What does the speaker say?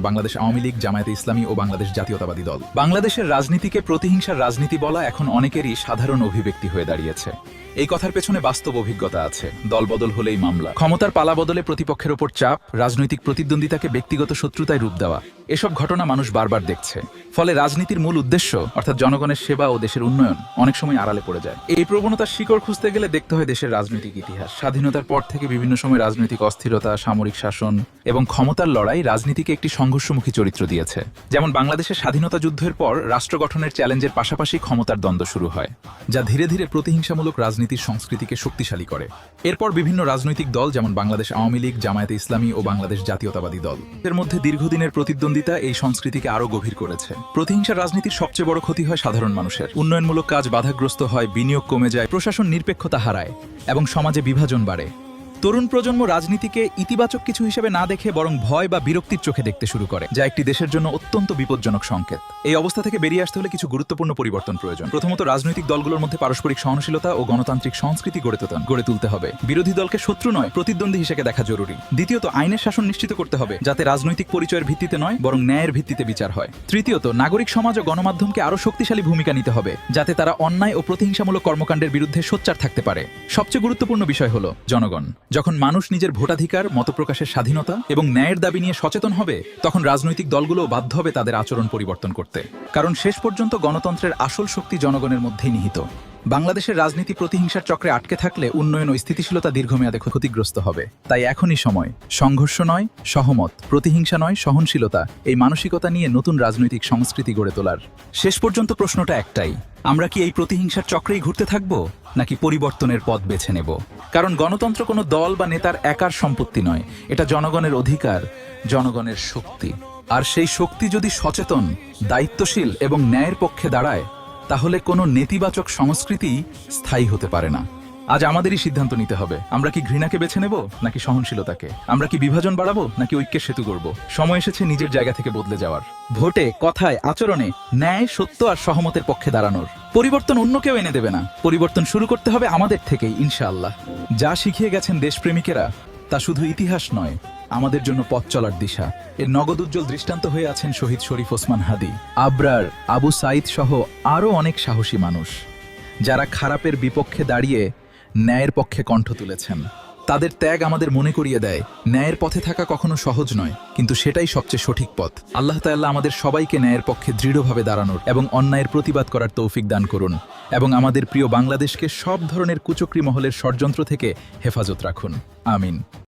বাংলাদেশ আওয়ামী লীগ, জামায়াতে ইসলামী ও বাংলাদেশ জাতীয়তাবাদী দল। বাংলাদেশের রাজনীতিকে প্রতিহিংসার রাজনীতি বলা এখন অনেকেরই সাধারণ অভিব্যক্তি হয়ে দাঁড়িয়েছে। এই কথার পেছনে বাস্তব অভিজ্ঞতা আছে। দলবদল হলেই মামলা, ক্ষমতার পালাবদলে প্রতিপক্ষের ওপর চাপ, রাজনৈতিক প্রতিদ্বন্দ্বিতাকে ব্যক্তিগত শত্রুতায় রূপ দেওয়া, এসব ঘটনা মানুষ বারবার দেখছে। ফলে রাজনীতির মূল উদ্দেশ্য অর্থাৎ জনগণের সেবা ও দেশের উন্নয়ন অনেক সময় আড়ালে পড়ে যায়। এই প্রবণতার শিকড় খুঁজতে গেলে দেখতে হয় দেশের রাজনৈতিক ইতিহাস। স্বাধীনতার পর থেকে বিভিন্ন সময় রাজনৈতিক অস্থিরতা, সামরিক শাসন এবং ক্ষমতার লড়াই রাজনীতিকে একটি সংঘর্ষমুখী চরিত্র দিয়েছে। যেমন বাংলাদেশের স্বাধীনতা যুদ্ধের পর রাষ্ট্র গঠনের চ্যালেঞ্জের পাশাপাশি ক্ষমতার দ্বন্দ্ব শুরু হয়, যা ধীরে ধীরে প্রতিহিংসামূলক রাজনীতির সংস্কৃতিকে শক্তিশালী করে। এরপর বিভিন্ন রাজনৈতিক দল যেমন বাংলাদেশ আওয়ামী লীগ, জামায়াতে ইসলামী ও বাংলাদেশ জাতীয়তাবাদী দল এর মধ্যে দীর্ঘদিনের প্রতিদ্বন্দ্বিতা এই সংস্কৃতিকে আরও গভীর করেছে। প্রতিহিংসার রাজনীতির সবচেয়ে বড় ক্ষতি হয় সাধারণ মানুষের। উন্নয়নমূলক কাজ বাধাগ্রস্ত হয়, বিনিয়োগ কমে যায়, প্রশাসন নিরপেক্ষতা হারায় এবং সমাজে বিভাজন বাড়ে। তরুণ প্রজন্ম রাজনীতিকে ইতিবাচক কিছু হিসেবে না দেখে বরং ভয় বা বিরক্তির চোখে দেখতে শুরু করে, যা একটি দেশের জন্য অত্যন্ত বিপজ্জনক সংকেত। এই অবস্থা থেকে বেরিয়ে আসতে হলে কিছু গুরুত্বপূর্ণ পরিবর্তন প্রয়োজন। প্রথমত, রাজনৈতিক দলগুলোর মধ্যে পারস্পরিক সহনশীলতা ও গণতান্ত্রিক সংস্কৃতি গড়ে তুলতে হবে। বিরোধী দলকে শত্রু নয়, প্রতিদ্বন্দ্বী হিসেবে দেখা জরুরি। দ্বিতীয়ত, আইনের শাসন নিশ্চিত করতে হবে, যাতে রাজনৈতিক পরিচয়ের ভিত্তিতে নয় বরং ন্যায়ের ভিত্তিতে বিচার হয়। তৃতীয়ত, নাগরিক সমাজ ও গণমাধ্যমকে আরও শক্তিশালী ভূমিকা নিতে হবে, যাতে তারা অন্যায় ও প্রতিহিংসামূলক কর্মকাণ্ডের বিরুদ্ধে সোচ্চার থাকতে পারে। সবচেয়ে গুরুত্বপূর্ণ বিষয় হলো জনগণ। যখন মানুষ নিজের ভোটাধিকার, মতপ্রকাশের স্বাধীনতা এবং ন্যায়ের দাবি নিয়ে সচেতন হবে, তখন রাজনৈতিক দলগুলো বাধ্য হবে তাদের আচরণ পরিবর্তন করতে। কারণ শেষ পর্যন্ত গণতন্ত্রের আসল শক্তি জনগণের মধ্যেই নিহিত। বাংলাদেশের রাজনীতি প্রতিহিংসার চক্রে আটকে থাকলে উন্নয়ন ও স্থিতিশীলতা দীর্ঘমেয়াদে ক্ষতিগ্রস্ত হবে। তাই এখনই সময় সংঘর্ষ নয় সহমত, প্রতিহিংসা নয় সহনশীলতা, এই মানসিকতা নিয়ে নতুন রাজনৈতিক সংস্কৃতি গড়ে তোলার। শেষ পর্যন্ত প্রশ্নটা একটাই, আমরা কি এই প্রতিহিংসার চক্রেই ঘুরতে থাকব নাকি পরিবর্তনের পথ বেছে নেব? কারণ গণতন্ত্র কোনো দল বা নেতার একার সম্পত্তি নয়, এটা জনগণের অধিকার, জনগণের শক্তি। আর সেই শক্তি যদি সচেতন, দায়িত্বশীল এবং ন্যায়ের পক্ষে দাঁড়ায়, তাহলে কোনো নেতিবাচক সংস্কৃতি স্থায়ী হতে পারে না। আজ আমাদেরই সিদ্ধান্ত নিতে হবে, আমরা কি ঘৃণাকে বেছে নেব নাকি সহনশীলতাকে? আমরা কি বিভাজন বাড়াবো নাকি ঐক্যের সেতু গড়ব? সময় এসেছে নিজের জায়গা থেকে বদলে যাওয়ার, ভোটে, কথায়, আচরণে ন্যায়, সত্য আর সহমতের পক্ষে দাঁড়ানোর। পরিবর্তন অন্য কেউ এনে দেবে না, পরিবর্তন শুরু করতে হবে আমাদের থেকেই, ইনশাআল্লাহ। যা শিখিয়ে গেছেন দেশপ্রেমিকেরা তা শুধু ইতিহাস নয়, আমাদের জন্য পথ চলার দিশা। এর নগদ উজ্জ্বল দৃষ্টান্ত হয়ে আছেন শহীদ শরীফ ওসমান হাদি, আবরার, আবু সাইদ সহ আরও অনেক সাহসী মানুষ, যারা খারাপের বিপক্ষে দাঁড়িয়ে ন্যায়ের পক্ষে কণ্ঠ তুলেছেন। তাদের ত্যাগ আমাদের মনে করিয়ে দেয়, ন্যায়ের পথে থাকা কখনো সহজ নয়, কিন্তু সেটাই সবচেয়ে সঠিক পথ। আল্লাহ তাআলা আমাদের সবাইকে ন্যায়ের পক্ষে দৃঢ়ভাবে দাঁড়ানোর এবং অন্যায়ের প্রতিবাদ করার তৌফিক দান করুন, এবং আমাদের প্রিয় বাংলাদেশকে সব ধরনের কুচক্রী মহলের ষড়যন্ত্র থেকে হেফাজত রাখুন। আমিন।